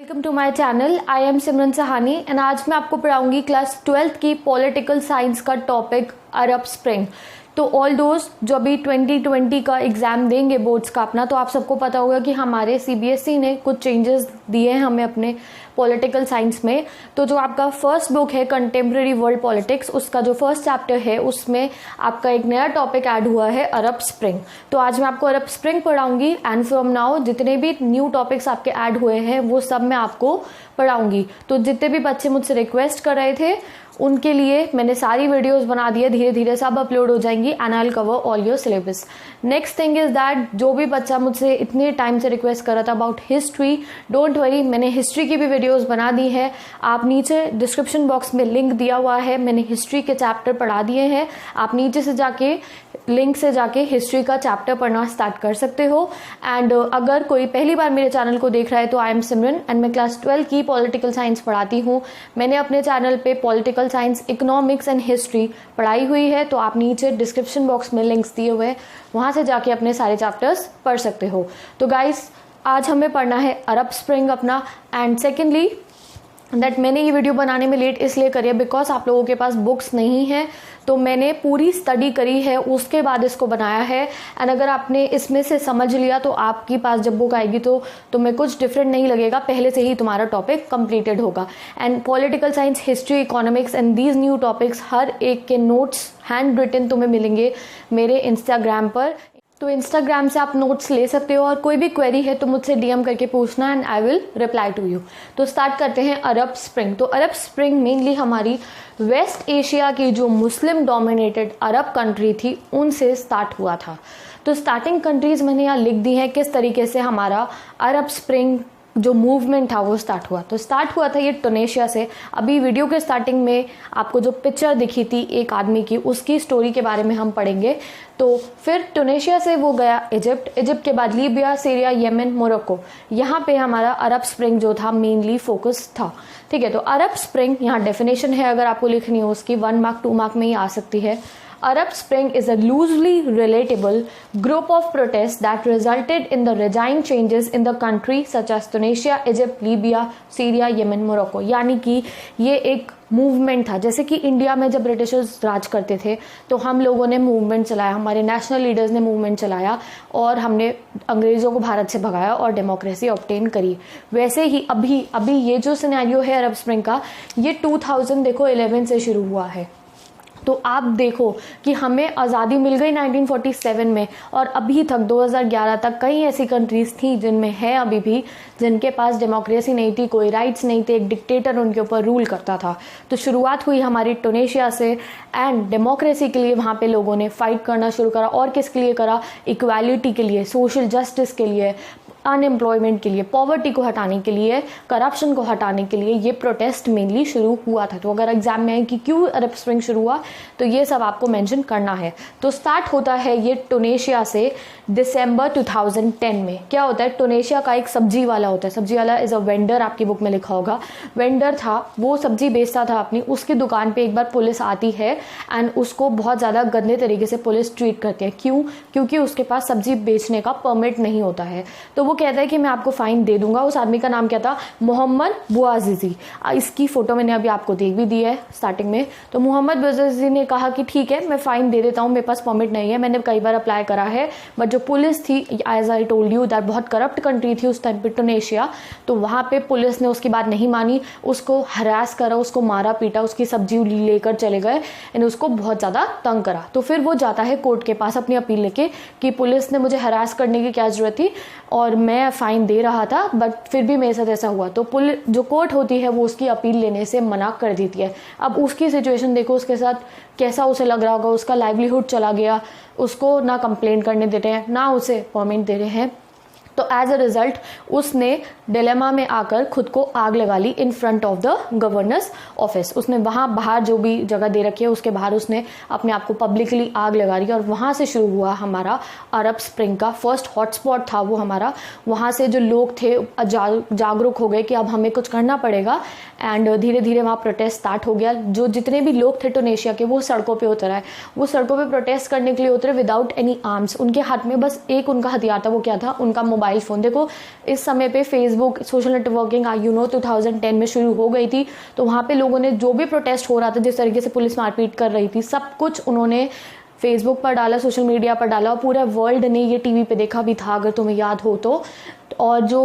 Welcome to my channel. I am Simran Sahani and आज मैं आपको पढ़ाऊंगी क्लास 12th की पॉलिटिकल साइंस का टॉपिक अरब स्प्रिंग। तो ऑल दोस्त जो अभी 2020 का एग्ज़ाम देंगे बोर्ड्स का अपना, तो आप सबको पता होगा कि हमारे सीबीएसई ने कुछ चेंजेस दिए हैं हमें अपने पॉलिटिकल साइंस में। तो जो आपका फर्स्ट बुक है कंटेम्प्रेरी वर्ल्ड पॉलिटिक्स, उसका जो फर्स्ट चैप्टर है उसमें आपका एक नया टॉपिक ऐड हुआ है अरब स्प्रिंग। तो आज मैं आपको अरब स्प्रिंग पढ़ाऊंगी एंड फ्रॉम नाउ जितने भी न्यू टॉपिक्स आपके ऐड हुए हैं वो सब मैं आपको पढ़ाऊंगी। तो जितने भी बच्चे मुझसे रिक्वेस्ट कर रहे थे उनके लिए मैंने सारी वीडियोस बना दी है, धीरे धीरे सब अपलोड हो जाएंगी and I will cover all your syllabus. Next thing is that जो भी बच्चा मुझसे इतने टाइम से रिक्वेस्ट कर रहा था अबाउट हिस्ट्री, डोंट वरी, मैंने हिस्ट्री की भी वीडियोस बना दी है। आप नीचे डिस्क्रिप्शन बॉक्स में लिंक दिया हुआ है, मैंने हिस्ट्री के चैप्टर पढ़ा दिए हैं। आप नीचे से जाके लिंक से जाके हिस्ट्री का चैप्टर पढ़ना स्टार्ट कर सकते हो। एंड अगर कोई पहली बार मेरे चैनल को देख रहा है तो आई एम सिमरन एंड मैं क्लास 12 की पॉलिटिकल साइंस पढ़ाती हूँ। मैंने अपने चैनल पे political science, economics and history पढ़ाई हुई है, तो आप नीचे डिस्क्रिप्शन बॉक्स में लिंक्स दिए हुए हैं, वहाँ से जाके अपने सारे चैप्टर्स पढ़ सकते हो। तो गाइस आज हमें पढ़ना है अरब स्प्रिंग अपना। एंड सेकेंडली दैट मैंने ये वीडियो बनाने में लेट इसलिए करी है बिकॉज आप लोगों के पास बुक्स नहीं है, तो मैंने पूरी स्टडी करी है उसके बाद इसको बनाया है। एंड अगर आपने इसमें से समझ लिया तो आपके पास जब बुक आएगी तो तुम्हें कुछ डिफरेंट नहीं लगेगा, पहले से ही तुम्हारा टॉपिक कंप्लीटेड होगा। And political science, history, economics and these new topics हर एक के नोट्स हैंड रिटन तुम्हें मिलेंगे मेरे इंस्टाग्राम पर। तो इंस्टाग्राम से आप नोट्स ले सकते हो और कोई भी क्वेरी है तो मुझसे डीएम करके पूछना and I will reply to you. तो स्टार्ट करते हैं अरब स्प्रिंग। तो अरब स्प्रिंग मेनली हमारी वेस्ट एशिया की जो मुस्लिम डोमिनेटेड अरब कंट्री थी उनसे स्टार्ट हुआ था। तो स्टार्टिंग कंट्रीज मैंने यहाँ लिख दी है किस तरीके से हमारा अरब स्प्रिंग जो मूवमेंट था वो स्टार्ट हुआ। तो स्टार्ट हुआ था ये टुनेशिया से। अभी वीडियो के स्टार्टिंग में आपको जो पिक्चर दिखी थी एक आदमी की, उसकी स्टोरी के बारे में हम पढ़ेंगे। तो फिर टुनेशिया से वो गया इजिप्ट, इजिप्ट के बाद लीबिया, सीरिया, येमेन, मोरक्को। यहाँ पे हमारा अरब स्प्रिंग जो था मेनली फोकस था। ठीक है, तो अरब स्प्रिंग यहाँ डेफिनेशन है, अगर आपको लिखनी हो उसकी 1 मार्क 2 मार्क में ही आ सकती है। Arab Spring is a loosely relatable group of protests that resulted in the regime changes in the country such as Tunisia, Egypt, Libya, Syria, Yemen, Morocco। यानी कि ये एक मूवमेंट था, जैसे कि इंडिया में जब ब्रिटिशर्स राज करते थे तो हम लोगों ने मूवमेंट चलाया, हमारे नेशनल लीडर्स ने मूवमेंट चलाया और हमने अंग्रेज़ों को भारत से भगाया और डेमोक्रेसी ऑब्टेन करी। वैसे ही अभी ये जो सिनेरियो है अरब स्प्रिंग का, ये 2011 से शुरू हुआ है। तो आप देखो कि हमें आज़ादी मिल गई 1947 में और अभी तक 2011 तक कई ऐसी कंट्रीज़ थी जिनमें है अभी भी जिनके पास डेमोक्रेसी नहीं थी, कोई राइट्स नहीं थे, एक डिक्टेटर उनके ऊपर रूल करता था। तो शुरुआत हुई हमारी टुनेशिया से एंड डेमोक्रेसी के लिए वहाँ पे लोगों ने फाइट करना शुरू करा। और किसके लिए करा? इक्वालिटी के लिए, सोशल जस्टिस के लिए, अनएम्प्लॉयमेंट के लिए, पॉवर्टी को हटाने के लिए, करप्शन को हटाने के लिए ये प्रोटेस्ट मेनली शुरू हुआ था। तो अगर एग्जाम में आए कि क्यों अरब स्प्रिंग शुरू हुआ तो ये सब आपको मेंशन करना है। तो स्टार्ट होता है ये टुनेशिया से दिसंबर 2010 में। क्या होता है, टुनेशिया का एक सब्जी वाला होता है, सब्जी वाला इज अ वेंडर, आपकी बुक में लिखा होगा। वेंडर था, वो सब्जी बेचता था अपनी, उसकी दुकान पे एक बार पुलिस आती है एंड उसको बहुत ज़्यादा गंदे तरीके से पुलिस ट्रीट करती है। क्यों? क्योंकि उसके पास सब्जी बेचने का परमिट नहीं होता है। तो वो कहता है कि मैं आपको फाइन दे दूंगा। उस आदमी का नाम क्या था? मोहम्मद बुआजीजी। इसकी फोटो मैंने अभी आपको देख भी दी है स्टार्टिंग में। तो मोहम्मद बुआजीजी ने कहा कि ठीक है मैं फाइन दे देता हूँ, मेरे पास परमिट नहीं है, मैंने कई बार अप्लाई करा है, बट जो पुलिस थी, as I told you that बहुत करप्ट कंट्री थी उस टाइम पे टुनेशिया, तो वहाँ पे पुलिस ने उसकी बात नहीं मानी, उसको हरास करा, उसको मारा पीटा, उसकी सब्जी लेकर चले गए एंड उसको बहुत ज़्यादा तंग करा। तो फिर वो जाता है कोर्ट के पास अपनी अपील लेके कि पुलिस ने मुझे हरास करने की क्या जरूरत थी और मैं फाइन दे रहा था बट फिर भी मेरे साथ ऐसा हुआ। तो पुलिस जो कोर्ट होती है वो उसकी अपील लेने से मना कर देती है। अब उसकी सिचुएशन देखो, उसके साथ कैसा उसे लग रहा होगा, उसका लाइवलीहुड चला गया, उसको ना कंप्लेंट करने दे रहे हैं ना उसे परमिट दे रहे हैं। तो एज अ रिजल्ट उसने डिलेमा में आकर खुद को आग लगा ली in front of the governor's office. उसने वहाँ बाहर जो भी जगह दे रखी है उसके बाहर उसने अपने आप को पब्लिकली आग लगा ली और वहाँ से शुरू हुआ हमारा अरब स्प्रिंग का फर्स्ट हॉटस्पॉट था वो हमारा। वहाँ से जो लोग थे जागरूक हो गए कि अब हमें कुछ करना पड़ेगा एंड धीरे धीरे वहाँ प्रोटेस्ट स्टार्ट हो गया। जो जितने भी लोग थे टुनेशिया के वो सड़कों पे उतर आए, वो सड़कों पे प्रोटेस्ट करने के लिए उतरे विदाउट एनी आर्म्स। उनके हाथ में बस एक उनका हथियार था, वो क्या था? उनका मोबाइल मोबाइल फ़ोन। देखो इस समय पे फेसबुक, सोशल नेटवर्किंग 2010 में शुरू हो गई थी, तो वहाँ पे लोगों ने जो भी प्रोटेस्ट हो रहा था, जिस तरीके से पुलिस मारपीट कर रही थी, सब कुछ उन्होंने फेसबुक पर डाला, सोशल मीडिया पर डाला, और पूरा वर्ल्ड ने ये टीवी पे देखा भी था, अगर तुम्हें याद हो तो। और जो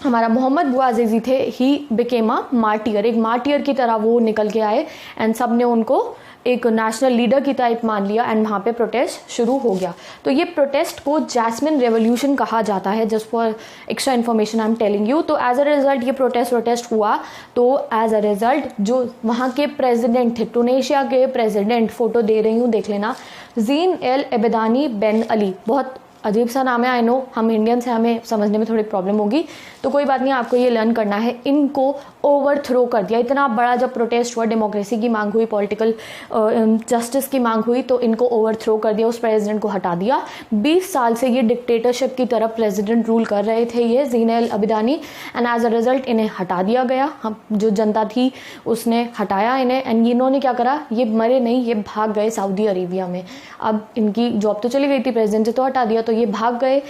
हमारा मोहम्मद बुआज़ेज़ी थे, ही बिकेम अ मार्टियर, एक मार्टियर की तरह वो निकल के आए, एंड सब ने उनको एक नेशनल लीडर की टाइप मान लिया, एंड वहाँ पे प्रोटेस्ट शुरू हो गया। तो ये प्रोटेस्ट को जैस्मिन रेवोल्यूशन कहा जाता है, just for extra information I am telling you. तो एज अ रिजल्ट ये प्रोटेस्ट हुआ, तो एज अ रिजल्ट जो वहाँ के प्रेसिडेंट थे, टूनेशिया के प्रेसिडेंट, फोटो दे रही हूँ देख लेना, ज़ीन एल अबदानी बेन अली, बहुत अजीब सा नाम है, आई नो, हम इंडियंस हैं, हमें समझने में थोड़ी प्रॉब्लम होगी, तो कोई बात नहीं, आपको ये लर्न करना है। इनको ओवरथ्रो कर दिया, इतना बड़ा जब प्रोटेस्ट हुआ, डेमोक्रेसी की मांग हुई, पॉलिटिकल जस्टिस की मांग हुई, तो इनको ओवरथ्रो कर दिया, उस प्रेसिडेंट को हटा दिया। 20 साल से ये डिक्टेटरशिप की तरफ प्रेसिडेंट रूल कर रहे थे, ये Zine El Abidine, and as a result इन्हें हटा दिया गया। हम जो जनता थी उसने हटाया इन्हें, एंड इन्होंने क्या करा, ये मरे नहीं, ये भाग गए सऊदी अरेबिया में। अब इनकी जॉब तो चली गई थी, प्रेसिडेंट से तो हटा दिया, तो ये भाग गए,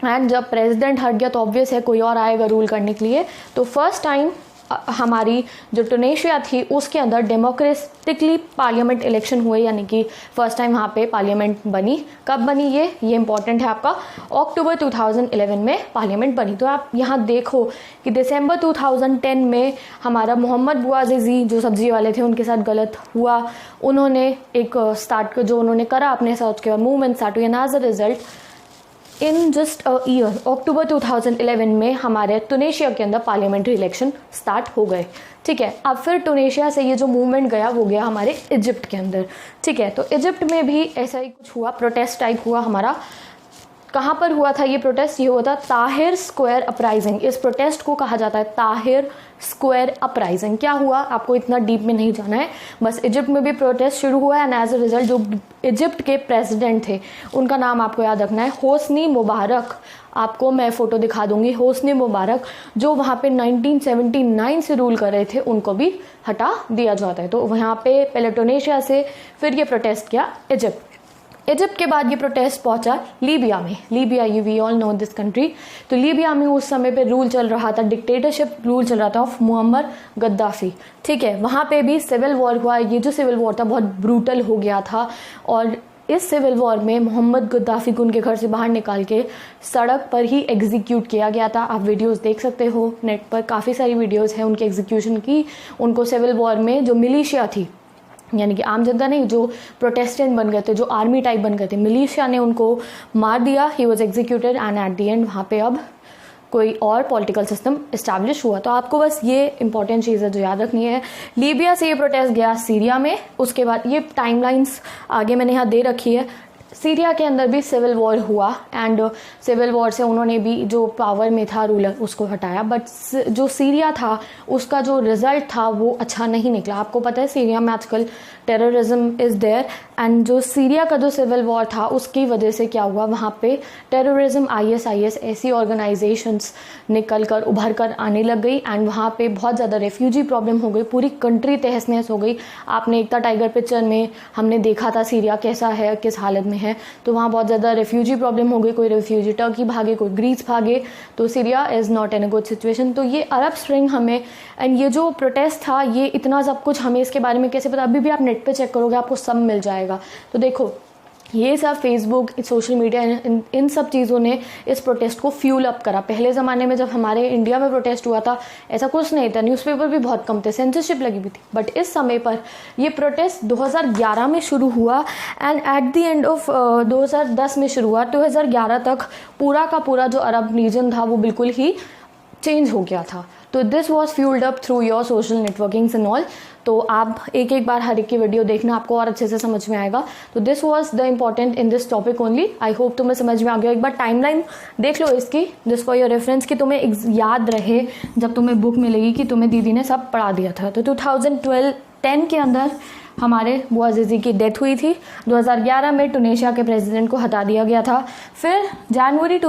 एंड जब प्रेसिडेंट हट गया तो ऑब्वियस है कोई और आएगा रूल करने के लिए। तो फर्स्ट टाइम हमारी जो टूनेशिया थी उसके अंदर डेमोक्रेटिकली पार्लियामेंट इलेक्शन हुए, यानी कि फर्स्ट टाइम वहाँ पे पार्लियामेंट बनी। कब बनी ये इंपॉर्टेंट है आपका, अक्टूबर 2011 में पार्लियामेंट बनी। तो आप यहाँ देखो कि दिसंबर 2010 में हमारा मोहम्मद बुआज़ेज़ी जो सब्जी वाले थे, उनके साथ गलत हुआ, उन्होंने एक स्टार्ट जो उन्होंने करा अपने साथ, उसके बाद मूवमेंट स्टार्ट हुई, and as a result in just a year, October 2011 में हमारे टूनेशिया के अंदर पार्लियामेंट्री इलेक्शन स्टार्ट हो गए। ठीक है, अब फिर टूनेशिया से ये जो मूवमेंट गया वो गया हमारे इजिप्ट के अंदर। ठीक है, तो इजिप्ट में भी ऐसा ही कुछ हुआ, प्रोटेस्ट टाइप हुआ हमारा। कहाँ पर हुआ था ये प्रोटेस्ट, ये हुआ था ताहिर स्क्वायर अपराइजिंग। इस प्रोटेस्ट को कहा जाता है ताहिर स्क्वायर अपराइजिंग। क्या हुआ, आपको इतना डीप में नहीं जाना है, बस इजिप्ट में भी प्रोटेस्ट शुरू हुआ, एंड एज अ रिजल्ट जो इजिप्ट के प्रेसिडेंट थे उनका नाम आपको याद रखना है, होस्नी मुबारक। आपको मैं फोटो दिखा दूंगी, होस्नी मुबारक जो वहाँ पे 1979 से रूल कर रहे थे, उनको भी हटा दिया जाता है। तो वहाँ पे पहले टूनेशिया से, फिर ये प्रोटेस्ट किया इजिप्ट के बाद ये प्रोटेस्ट पहुंचा लीबिया में। Libya, you we all know this country. तो लीबिया में उस समय पे रूल चल रहा था, डिक्टेटरशिप रूल चल रहा था ऑफ मुअम्मर गद्दाफी। ठीक है, वहाँ पे भी सिविल वॉर हुआ। ये जो सिविल वॉर था बहुत ब्रूटल हो गया था, और इस सिविल वॉर में मोहम्मद गद्दाफी को उनके घर से बाहर निकाल के सड़क पर ही एग्जीक्यूट किया गया था। आप वीडियोस देख सकते हो नेट पर, काफ़ी सारी वीडियोस हैं उनके एग्जीक्यूशन की। उनको सिविल वॉर में जो मिलिशिया थी, यानी कि आम जनता नहीं, जो प्रोटेस्टेंट बन गए थे, जो आर्मी टाइप बन गए थे, मिलिशिया ने उनको मार दिया। He was executed, and at the end वहाँ पे अब कोई और पॉलिटिकल सिस्टम इस्टेब्लिश हुआ। तो आपको बस ये इंपॉर्टेंट चीज़ है जो याद रखनी है। लीबिया से ये प्रोटेस्ट गया सीरिया में, उसके बाद ये टाइमलाइंस आगे मैंने यहाँ दे रखी है। सीरिया के अंदर भी सिविल वॉर हुआ, एंड सिविल वॉर से उन्होंने भी जो पावर में था रूलर उसको हटाया, बट जो सीरिया था उसका जो रिजल्ट था वो अच्छा नहीं निकला। आपको पता है सीरिया में आजकल टेररिज्म इज़ देयर, एंड जो सीरिया का जो सिविल वॉर था उसकी वजह से क्या हुआ, वहाँ पे टेररिज्म, ISIS ऐसी ऑर्गेनाइजेशंस निकल कर उभर कर आने लग गई, एंड वहाँ पे बहुत ज़्यादा रेफ्यूजी प्रॉब्लम हो गई, पूरी कंट्री तहस नहस हो गई। आपने एकता टाइगर पिक्चर में हमने देखा था सीरिया कैसा है, किस हालत में है। तो वहाँ बहुत ज़्यादा रेफ्यूजी प्रॉब्लम हो गई, कोई रेफ्यूजी टर्की भागे, कोई ग्रीस भागे, तो Syria is not in a good situation. तो ये अरब स्प्रिंग हमें, एंड ये जो प्रोटेस्ट था, ये इतना सब कुछ हमें इसके बारे में कैसे पता, अभी भी आप नेट पे चेक करोगे आपको सब मिल जाएगा। तो देखो ये सब फेसबुक, सोशल मीडिया, इन सब चीज़ों ने इस प्रोटेस्ट को फ्यूल अप करा। पहले ज़माने में जब हमारे इंडिया में प्रोटेस्ट हुआ था ऐसा कुछ नहीं था, न्यूज़पेपर भी बहुत कम थे, सेंसरशिप लगी हुई थी, बट इस समय पर ये प्रोटेस्ट 2011 में शुरू हुआ, and at the end of 2010 में शुरू हुआ। 2011 तक पूरा का पूरा जो अरब रीजन था वो बिल्कुल ही चेंज हो गया था। तो this was fuelled up through your social networkings and all. तो आप एक एक बार हर एक की वीडियो देखना, आपको और अच्छे से समझ में आएगा। तो this was the important in this topic only. I hope तुम्हें समझ में आ गया। एक बार टाइमलाइन देख लो इसकी, जस्ट फॉर योर रेफरेंस, कि तुम्हें याद रहे जब तुम्हें बुक मिलेगी कि तुम्हें दीदी ने सब पढ़ा दिया था। तो 2010 के अंदर हमारे बुआज़ेज़ी की डेथ हुई थी। 2011 में टूनेशिया के प्रेसिडेंट को हटा दिया गया था। फिर जनवरी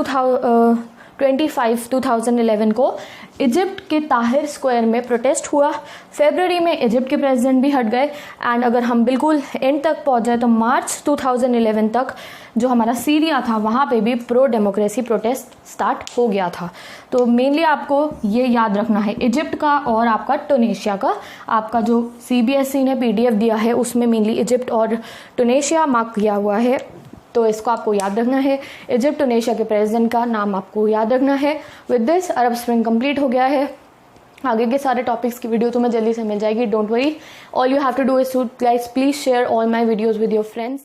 25 2011 को इजिप्ट के ताहिर स्क्वायर में प्रोटेस्ट हुआ। फरवरी में इजिप्ट के प्रेसिडेंट भी हट गए एंड अगर हम बिल्कुल एंड तक पहुंच जाए तो मार्च 2011 तक जो हमारा सीरिया था वहाँ पे भी प्रो डेमोक्रेसी प्रोटेस्ट स्टार्ट हो गया था। तो मेनली आपको ये याद रखना है इजिप्ट का और आपका टूनीशिया का। आपका जो CBSE ने PDF दिया है उसमें मेनली इजिप्ट और टूनीशिया मार्क किया हुआ है, तो इसको आपको याद रखना है। इजिप्ट टूनीशिया के प्रेसिडेंट का नाम आपको याद रखना है। With this Arab spring complete हो गया है। आगे के सारे टॉपिक्स की वीडियो तुम्हें जल्दी से मिल जाएगी, don't worry. All you have to do is to guys please share all my videos with your friends.